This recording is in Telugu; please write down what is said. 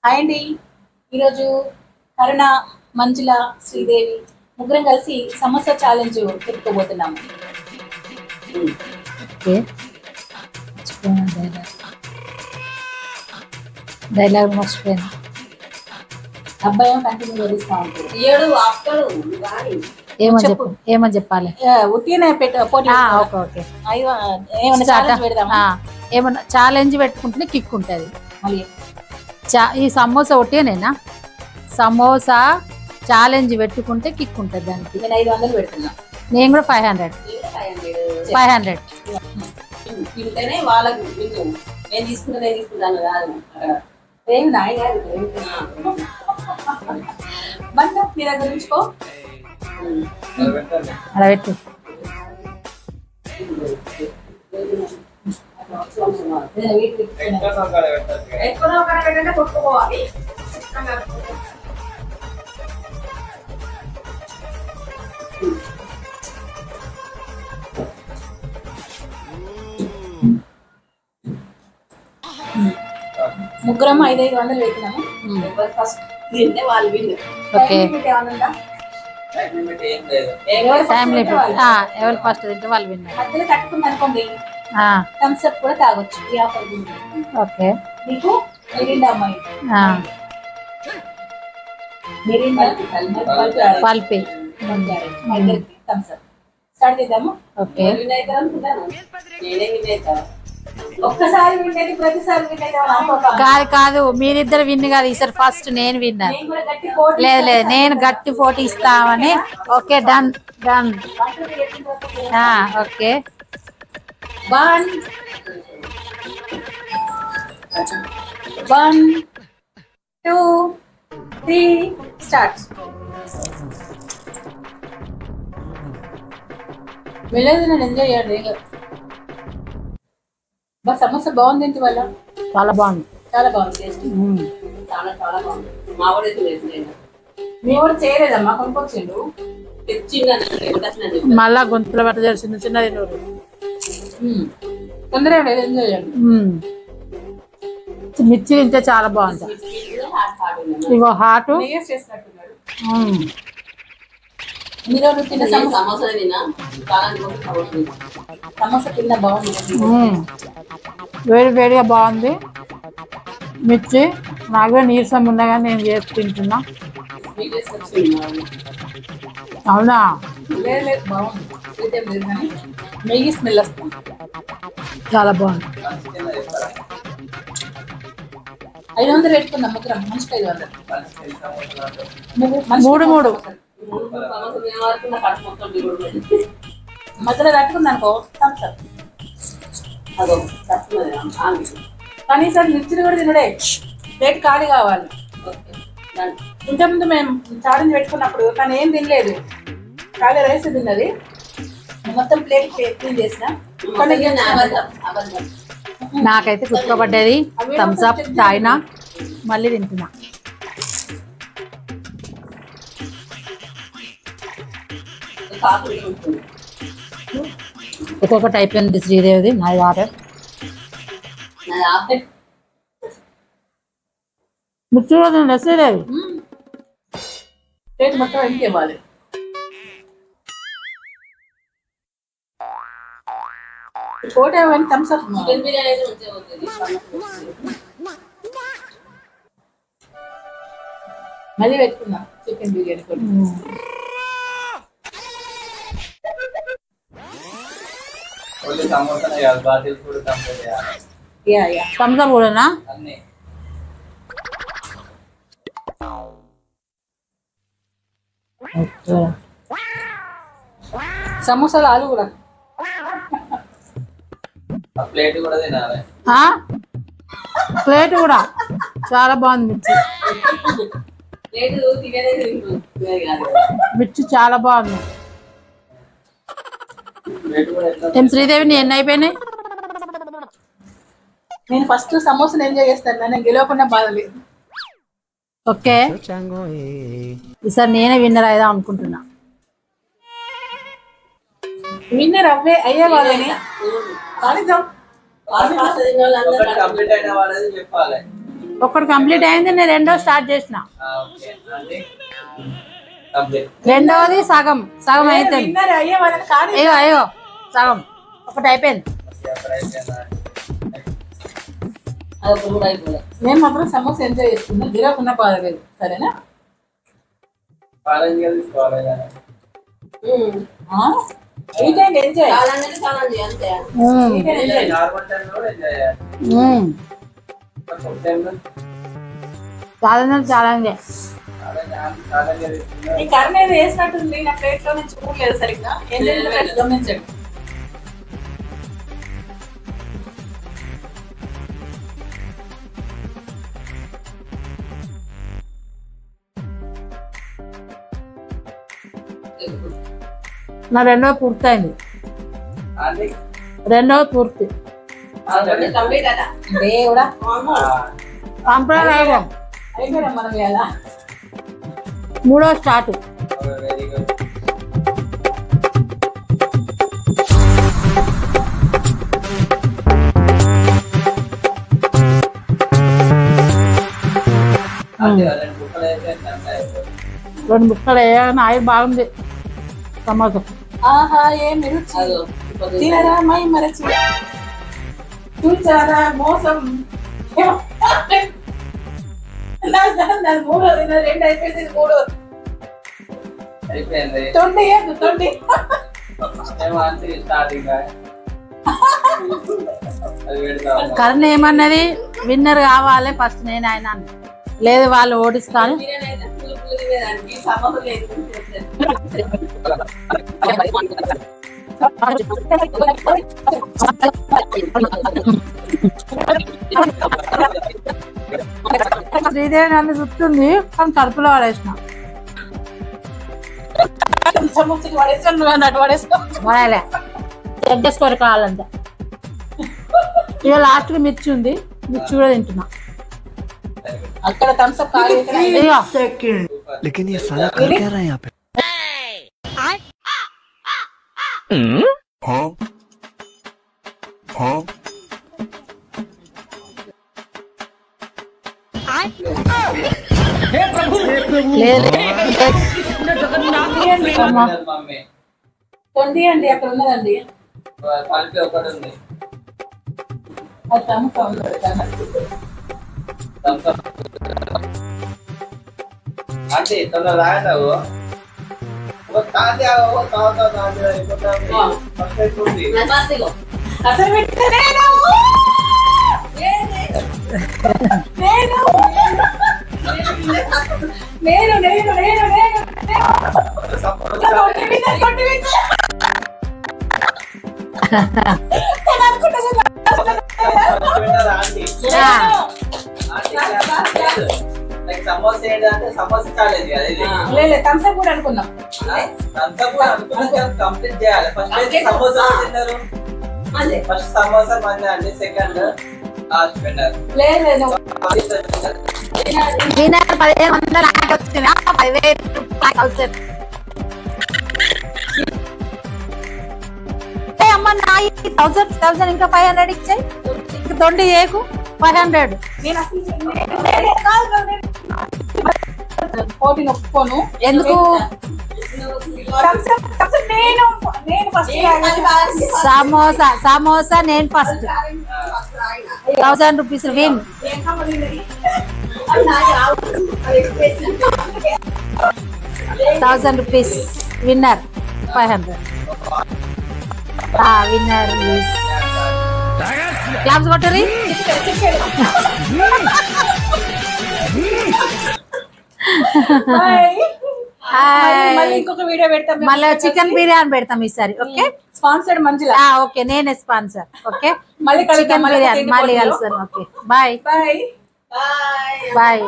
హాయ్ అండి. ఈరోజు కరుణ, మంజుల, శ్రీదేవి ముగ్గురం కలిసి సమోసా ఛాలెంజ్ పెట్టుకోబోతున్నాము. డైలాగ్ మర్చిపోయాను. అబ్బాయి కంటిన్యూ వదిలిస్తా ఉంటాడు. ఏమని చెప్పాలి? ఉట్టినే పోటీ ఏమైనా ఛాలెంజ్ పెడదామా? ఏమన్నా ఛాలెంజ్ పెట్టుకుంటేనే కిక్ ఉంటుంది. మళ్ళీ ఈ సమోసా ఒకటేనేనా? సమోసా ఛాలెంజ్ పెట్టుకుంటే కిక్ ఉంటుంది దానికి. నేను 500 పెడుతున్నా. నేను కూడా 500 వాళ్ళకు నేను తీసుకుంటాను కాదు. ఏం నాయ కాదు బండి మీ దగ్గర ఉంచుకో. అలా పెట్టు. కొట్టుకోవాలి. ముగ్గురం 500 పెట్టినాము. ఫస్ట్ వాళ్ళు విన్. ఎవరు ఫస్ట్ తింటే వాళ్ళు విన్. మధ్యలో కట్టుకుంది అనుకోండి, థమ్స్ అప్ కూడా తాగొచ్చు. ఈ ఆఫర్ ఓకే. నీకు మిరిండా అమ్మాయి పల్పి థమ్స్ అప్ స్టార్ట్ చేద్దాము. ఓకే. ఒక్కసారి వింటే ప్రతిసారి కాదు కాదు, మీరిద్దరు విన్ కాదు. ఈసారి ఫస్ట్ నేను విన్నారు. లేదు లేదు, నేను గట్టి పోటీ ఇస్తామని. Okay, done done. Okay. 1 2 3 start. వెళ్ళేది నేను ఎంజాయ్ చేయండి. బస్ సమోసా బాగుంది. ఇంటి వల్ల చాలా బాగుంది. చాలా బాగుంది. టేస్ట్ చాలా చాలా బాగుంది. మీ కూడా చేయలేదమ్మా, కొనుక్కొచ్చిండు. మళ్ళా గొంతులో పట్ట చిన్న చిన్నది తొందరగా లేదు, ఎంజాయ్ చేయండి. మిర్చి తింటే చాలా బాగుంది. ఇగో హాటు చేసినట్టున్నాడు. మీరు తిన్న సమోసా తిన్న బాగుంది. వేడి వేడిగా బాగుంది. మిర్చి నాకే నీరసం ఉన్నా కానీ నేను చేసి తింటున్నా. అవునా? బాగుంది. నెయ్యి స్మెల్ వస్తుంది. చాలా బాగుంది. 500 పెట్టుకుందాం ముగ్గురం. మంచిగా 500. 3 మధ్యలో కట్టుకుంది అనుకో కనీసం మిర్చిని కూడా తినడే. ప్లేట్ ఖాళీ కావాలి. ఇంతకుముందు మేము ఛాలెంజ్ పెట్టుకున్నప్పుడు తను ఏం తినలేదు, ఖాళీ రైస్ తిన్నది. మొత్తం ప్లేట్ క్లీన్ చేసిన. నాకైతే గుర్తుపడ్డది. థమ్స్ అప్ తాగినా మళ్ళీ తింటున్నా. ఒక్కొక్కటి అయిపోయింది. శ్రీదేవిది, నాది వాటర్. మిర్చి కూడా శ్రీదేవి ప్లేట్ మొత్తం ఎంకి ఇవ్వాలి. కోట థమ్స్ అప్. మళ్ళీ పెట్టుకున్నా చికెన్ బిర్యానీ కూడా. థమ్స్ అప్ కూడానా? సమోసాలు ఆలు కూడా. ప్లేట్ కూడా చాలా బాగుంది. మిర్చి చాలా బాగుంది. ఏం శ్రీదేవి ఎన్ని అయిపోయినాయి? నేను ఫస్ట్ సమోసాను ఎంజాయ్ చేస్తాను, నేను గెలవకుండా బాధలేదు. ఓకే, ఈసారి నేనే విన్నర్ అయిదా అనుకుంటున్నా. విన్నర్ అయ్యే వాళ్ళని ఒకటి కంప్లీట్ అయింది, నేను రెండో స్టార్ట్ చేసిన. రెండవది సగం సగం అవుతుంది. అయ్యో అయ్యో సగం ఒకటి అయిపోయింది. మేము మాత్రం సమోసా ఎంజాయ్ చేసుకుందాం, దిగకుండా పర్వాలేదు. సరేనా? ఎంజాయ్ ఛాలెంజ్ ఈ కర్రీ ఏదో వేసినట్టుంది నా ప్లేట్ లో, నేను చూడలేదు సరిగ్గా. గమనించండి. నా రెండవ పూర్తయింది. రెండవ పూర్తి. దేవుడా సంప్రదాయం. అయిపోయినా మనం ఎలా మూడో స్టార్ట్. రెండు ముక్కలు వేయాలని ఆయిల్ బాగుంది. సమోసా ఆహా ఏమి రుచి. తినరా మై మరచి చూచారా మోసం. మూడో రెండు అయిపోయింది, మూడో తొండి తొండి. కరణ్ ఏమన్నది, విన్నర్ కావాలి ఫస్ట్ నేను ఆయన, లేదు వాళ్ళు ఓడిస్తాను. శ్రీదేవి నన్ను చుట్టుంది, కానీ కడుపులో పడేసిన. పడేలే ఎగ్గేసుకోరు కావాలంటే. ఇక లాస్ట్ కి మిర్చి ఉంది, మిర్చి కూడా తింటున్నా. అక్కడ థమ్స్అప్ लेकिन ये साला कर क्या रहा है यहाँ पे? हाँ हाँ తొండి అండి, అక్కడ ఉన్నదండి. అంటే తొందర రాయవు సమోసా ఏంటంటే సమోసా ఛాలెంజ్ లేదు థమ్స్అప్ కూడా అనుకున్నాం. కంప్లీట్ చేయాలి. ఫస్ట్ సమోసా తిన్నారు, ఫస్ట్ సమోసా మంది అండి, సెకండ్ లాస్ట్ విన్నర్. లేదు విన్నర్ 1500 వచ్చింది. 10,000 అమ్మ నా 1000 ఇంకా 500 ఇచ్చాయి. ఇంక తొండి చేయకు 500. పోటీ ఒప్పుకోను. ఎందుకు? సమోసా సమోసా నేను first. 1000 rupees win. 1000 rupees winner. 500 winner. Claps కొట్టరి. ఇంకొక వీడియో పెడతాం, మళ్ళీ చికెన్ బిర్యానీ పెడతాం ఈసారి. ఓకే స్పాన్సర్డ్ మంచిగా. ఓకే నేనే స్పాన్సర్. ఓకే మళ్ళీ చికెన్ బిర్యానీ మళ్ళీ కలుస్తాను. Okay bye bye bye.